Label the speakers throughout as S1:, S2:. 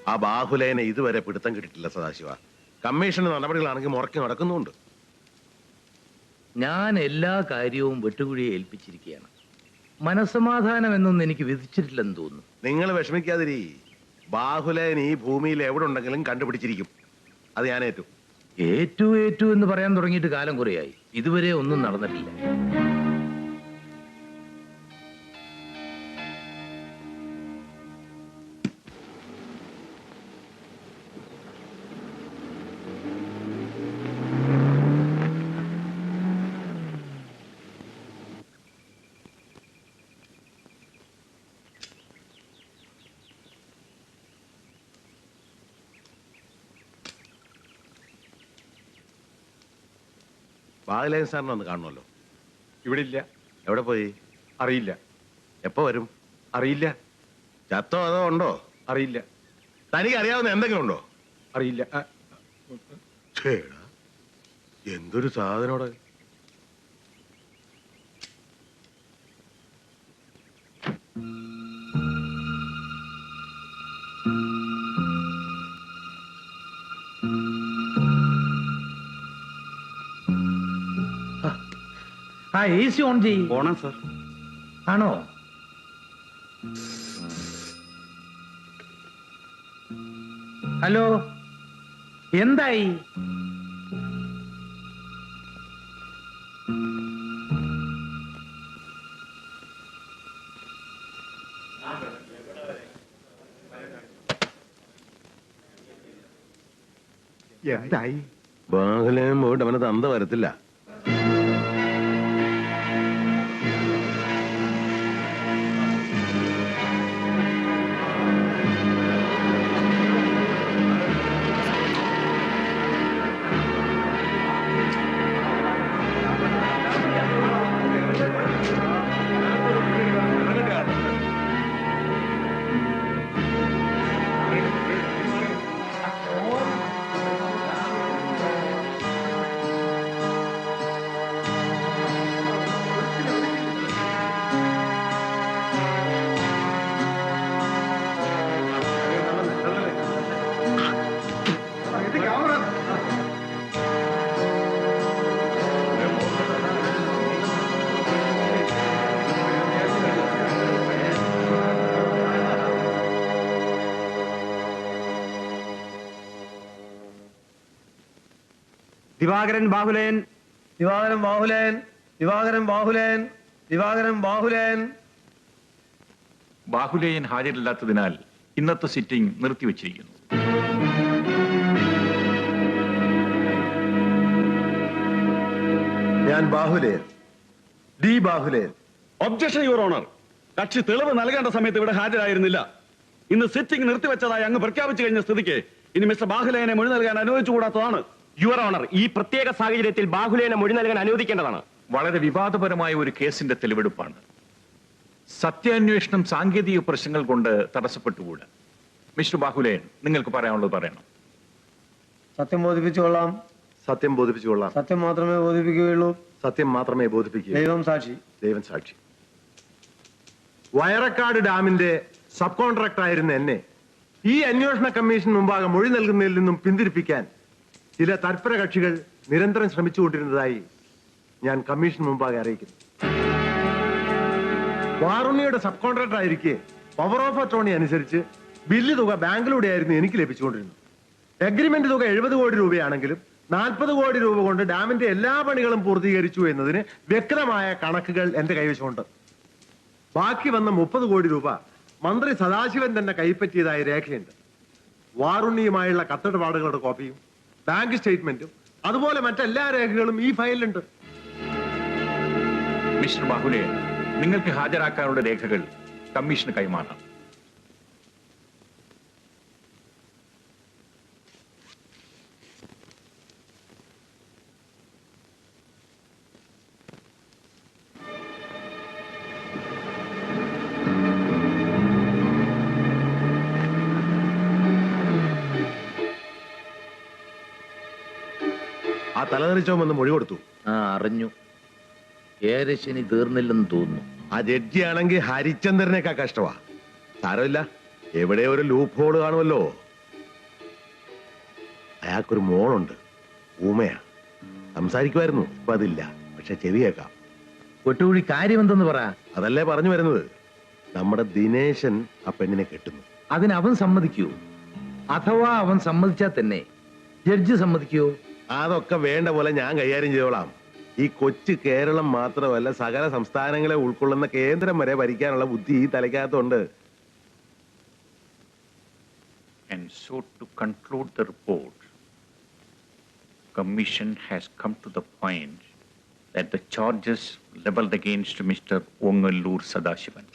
S1: ആ ബാഹുലേനെ ഇതുവരെ പിടുത്തം കിട്ടിയിട്ടില്ല സദാശിവ. കമ്മീഷന്റെ നടപടികളാണെങ്കിൽ മുറക്കി നടക്കുന്നുണ്ട്.
S2: ഞാൻ എല്ലാ കാര്യവും വെട്ടുകുഴിയെ ഏൽപ്പിച്ചിരിക്കുകയാണ്. മനസ്സമാധാനം എന്നൊന്നും എനിക്ക് വിധിച്ചിട്ടില്ലെന്ന് തോന്നുന്നു.
S1: നിങ്ങൾ വിഷമിക്കാതിരി. ബാഹുലേൻ ഈ ഭൂമിയിൽ എവിടെ ഉണ്ടെങ്കിലും കണ്ടുപിടിച്ചിരിക്കും. അത് ഞാൻ ഏറ്റു.
S2: ഏറ്റു എന്ന് പറയാൻ തുടങ്ങിയിട്ട് കാലം കുറയായി. ഇതുവരെ ഒന്നും നടന്നിട്ടില്ല.
S1: ബാഹുലേൻ സാറിനെ ഒന്ന് കാണണമല്ലോ.
S3: ഇവിടെ ഇല്ല.
S1: എവിടെ പോയി?
S3: അറിയില്ല.
S1: എപ്പോ വരും?
S3: അറിയില്ല.
S1: ചത്തോ അതോ ഉണ്ടോ?
S3: അറിയില്ല.
S1: തനിക്ക് അറിയാവുന്ന എന്തെങ്കിലും ഉണ്ടോ?
S3: അറിയില്ല.
S1: എന്തൊരു സാധനോടെ.
S2: AC ഓൺ ചെയ്യും.
S3: ഓണാ സർ.
S2: ആണോ? ഹലോ, എന്തായി?
S3: എന്തായി?
S1: ബാഹുലേൻ പോയിട്ട് അവന് തന്ത വരത്തില്ല.
S3: ദിവാകരൻ ബാഹുലേൻ.
S4: ദിവാകരൻ ബാഹുലേൻ. ദിവാകരൻ ബാഹുലേൻ. ദിവാകരൻ ബാഹുലേൻ.
S5: ബാഹുലേയൻ ഹാജരില്ലാത്തതിനാൽ ഇന്നത്തെ സിറ്റിംഗ് നിർത്തിവച്ചിരിക്കുന്നു.
S1: ഞാൻ Bahuleyan, D Bahuleyan.
S3: Objection your honour. കക്ഷി തെളിവ് നൽകേണ്ട സമയത്ത് ഇവിടെ ഹാജരായിരുന്നില്ല. ഇന്ന് സിറ്റിംഗ് നിർത്തിവെച്ചതായി അങ്ങ് പ്രഖ്യാപിച്ചു കഴിഞ്ഞ സ്ഥിതിക്ക് ഇനി മിസ്റ്റർ ബാഹുലേനെ മൊഴി നൽകാൻ അനുവദിച്ചുകൂടാത്തതാണ്.
S6: യുവർ ഓണർ, ഈ പ്രത്യേക സാഹചര്യത്തിൽ ബാഹുലേനെ മൊഴി നൽകാൻ അനുവദിക്കേണ്ടതാണ്.
S5: വളരെ വിവാദപരമായ ഒരു കേസിന്റെ തെളിവെടുപ്പാണ്. സത്യാന്വേഷണം സാങ്കേതിക പ്രശ്നങ്ങൾ കൊണ്ട് തടസ്സപ്പെട്ടുകൂടാ. മിസ്റ്റർ ബാഹുലേൻ, നിങ്ങൾക്ക് പറയാനുള്ളത് പറയണം.
S4: സത്യം ബോധിപ്പിച്ചുകൊള്ളാം.
S1: സത്യം ബോധിപ്പിച്ചുകൊള്ളാം.
S4: സത്യം മാത്രമേ ബോധിപ്പിക്കുകയുള്ളൂ.
S1: സത്യം മാത്രമേ ബോധിപ്പിക്കൂ.
S4: ദൈവം സാക്ഷി.
S1: ദൈവം സാക്ഷി. വയറക്കാട് ഡാമിന്റെ സബ് കോൺട്രാക്ടർ ആയിരുന്ന എന്നെ ഈ അന്വേഷണ കമ്മീഷൻ മുമ്പാകെ മൊഴി നൽകുന്നതിൽ നിന്നും പിന്തിരിപ്പിക്കാൻ ചില തൽപര കക്ഷികൾ നിരന്തരം ശ്രമിച്ചുകൊണ്ടിരുന്നതായി ഞാൻ കമ്മീഷൻ മുമ്പാകെ അറിയിക്കുന്നു. വാറുണ്ണിയുടെ സബ് കോൺട്രാക്ടർ ആയിരിക്കെ പവർ ഓഫ് അറ്റോർണി അനുസരിച്ച് ബില്ല് തുക ബാങ്കിലൂടെയായിരുന്നു എനിക്ക് ലഭിച്ചുകൊണ്ടിരുന്നത്. എഗ്രിമെന്റ് തുക 70 കോടി രൂപയാണെങ്കിലും 40 കോടി രൂപ കൊണ്ട് ഡാമിന്റെ എല്ലാ പണികളും പൂർത്തീകരിച്ചു എന്നതിന് വ്യക്തമായ കണക്കുകൾ എന്റെ കൈവശമുണ്ട്. ബാക്കി വന്ന 30 കോടി രൂപ മന്ത്രി സദാശിവൻ തന്നെ കൈപ്പറ്റിയതായി രേഖയുണ്ട്. വാറുണ്ണിയുമായുള്ള കത്തിടപാടുകളുടെ കോപ്പിയും ബാങ്ക് സ്റ്റേറ്റ്മെന്റും അതുപോലെ മറ്റെല്ലാ രേഖകളും ഈ ഫയലിലുണ്ട്.
S5: മിസ്റ്റർ ബാഹുലേൻ, നിങ്ങൾക്ക് ഹാജരാക്കാനുള്ള രേഖകൾ കമ്മീഷന് കൈമാറാം.
S1: ആ തലതെറിച്ചോമെന്ന് മൊഴി കൊടുത്തു.
S2: അറിഞ്ഞു. ഏരശനി തീർന്നില്ലെന്ന് തോന്നുന്നു.
S1: ആ ജഡ്ജിയാണെങ്കിൽ ഹരിചന്ദ്രനേക്കാ കഷ്ടമാ. സാരമില്ല, എവിടെ ഒരു ലൂപ്പ് ഹോൾ കാണുമല്ലോ. അയാൾക്കൊരു മോളുണ്ട്, ഊമയാ. സംസാരിക്കുമായിരുന്നു, ഇപ്പൊ അതില്ല. പക്ഷെ ചെവി കേൾക്കാം.
S2: വെട്ടുകുഴി കാര്യമെന്തെന്ന് പറ.
S1: അതല്ലേ പറഞ്ഞു വരുന്നത്. നമ്മുടെ ദിനേശൻ ആ പെണ്ണിനെ കെട്ടുന്നു.
S2: അതിന് അവൻ സമ്മതിക്കൂ? അഥവാ അവൻ സമ്മതിച്ചാൽ തന്നെ ജഡ്ജി സമ്മതിക്കൂ?
S1: അതൊക്കെ വേണ്ട പോലെ ഞാൻ കൈകാര്യം ചെയ്തോളാം. ഈ കൊച്ചു കേരളം മാത്രമല്ല, സകല സംസ്ഥാനങ്ങളെ ഉൾക്കൊള്ളുന്ന കേന്ദ്രം വരെ ഭരിക്കാനുള്ള ബുദ്ധി ഈ തലയ്ക്കകത്തുണ്ട്.
S5: And so to conclude the report, Commission has come to the point that the charges leveled against Mr. Ongalur Sadashivan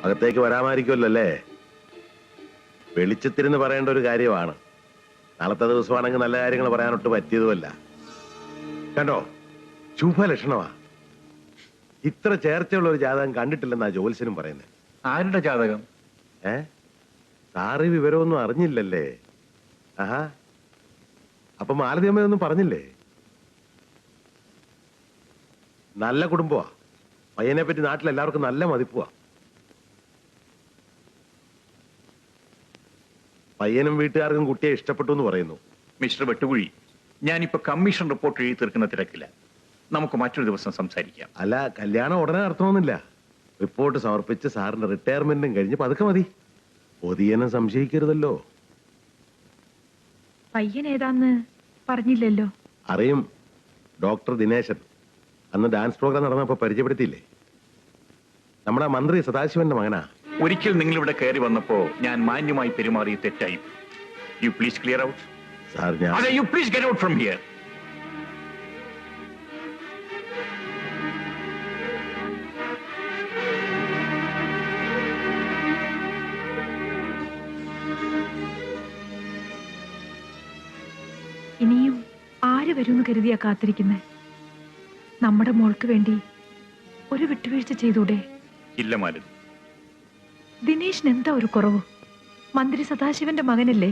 S1: അകത്തേക്ക് വരാമായിരിക്കുമല്ലോ അല്ലേ? വെളിച്ചത്തിരുന്ന് പറയേണ്ട ഒരു കാര്യമാണ്. നാളത്തെ ദിവസമാണെങ്കിൽ നല്ല കാര്യങ്ങൾ പറയാനൊട്ട് പറ്റിയതുമല്ല. കണ്ടോ, ശുഭലക്ഷണമാ. ഇത്ര ചേർച്ചയുള്ള ഒരു ജാതകം കണ്ടിട്ടില്ലെന്നാ ജോത്സ്യനും പറയുന്നത്.
S5: ആരുടെ ജാതകം?
S1: സാറ് ഈ വിവരമൊന്നും അറിഞ്ഞില്ലല്ലേ? ആഹാ, അപ്പൊ മാലതിയമ്മയൊന്നും പറഞ്ഞില്ലേ? നല്ല കുടുംബമാ. പയ്യനെ പറ്റി നാട്ടിലെല്ലാവർക്കും നല്ല മതിപ്പുവാ. പയ്യനും വീട്ടുകാർക്കും കുട്ടിയെ ഇഷ്ടപ്പെട്ടു എന്ന് പറയുന്നു.
S5: മിസ്റ്റർ വെട്ടുകുഴി, ഞാനിപ്പോ കമ്മീഷൻ റിപ്പോർട്ട് എഴുതി തീർക്കുന്ന തിരക്കില്ല. നമുക്ക് മറ്റൊരു ദിവസം സംസാരിക്കാം.
S1: അല്ല, കല്യാണം ഉടനെ നടത്തണമെന്നില്ല. റിപ്പോർട്ട് സമർപ്പിച്ച് സാറിന്റെ റിട്ടയർമെന്റും കഴിഞ്ഞ് പതുക്കെ മതി. പൊതിയനെ സംശയിക്കരുതല്ലോ.
S7: പയ്യൻ ഏതാന്ന് പറഞ്ഞില്ലല്ലോ.
S1: അറിയും, ഡോക്ടർ ദിനേശൻ. അന്ന് ഡാൻസ് പ്രോഗ്രാം നടന്നപ്പോ പരിചയപ്പെടുത്തിയില്ലേ? നമ്മുടെ മന്ത്രി സദാശിവന്റെ മകനാ.
S5: ഒരിക്കൽ നിങ്ങൾ ഇവിടെ കയറി വന്നപ്പോ ഞാൻ മാന്യമായി പെരുമാറി തെറ്റായി. You please clear out.
S1: Sir, ഞാൻ
S5: അതെ, you please get out from here.
S7: ഇനിയും ആര് വരുമെന്ന് കരുതിയാ കാത്തിരിക്കുന്നേ? നമ്മുടെ മോൾക്ക് വേണ്ടി ഒരു വിട്ടുവീഴ്ച ചെയ്തൂടെ?
S5: ഇല്ല മാലതി.
S7: ദിനേശിന് എന്താ ഒരു കുറവ്? മന്ത്രി സദാശിവന്റെ മകനല്ലേ?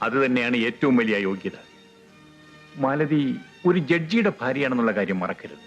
S5: അത് തന്നെയാണ് ഏറ്റവും വലിയ യോഗ്യത. മാലതി ഒരു ജഡ്ജിയുടെ ഭാര്യയാണെന്നുള്ള കാര്യം മറക്കരുത്.